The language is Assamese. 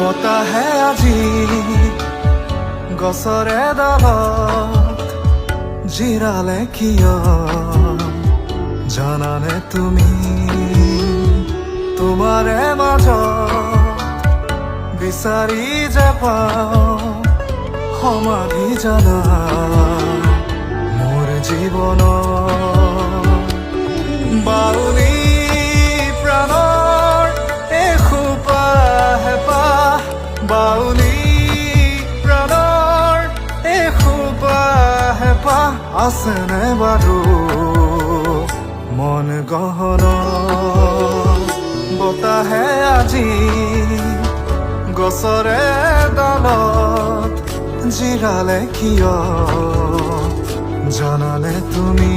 বতাহে আজি গছৰে ডালত জিৰালে কিয় জানানে তুমি তোমাৰে মাজত বিচাৰি যে পাওঁ সমাধি জানা মোৰ জীৱনৰ বাউলী প্ৰাণৰ এসোপা হেঁপাহ বাউলী প্ৰাণৰ এসোপা হেঁপাহ আছেনে বাৰু মন গহন বতাহে আজি গছৰে ডালত জিৰালে কিয় জানানে তুমি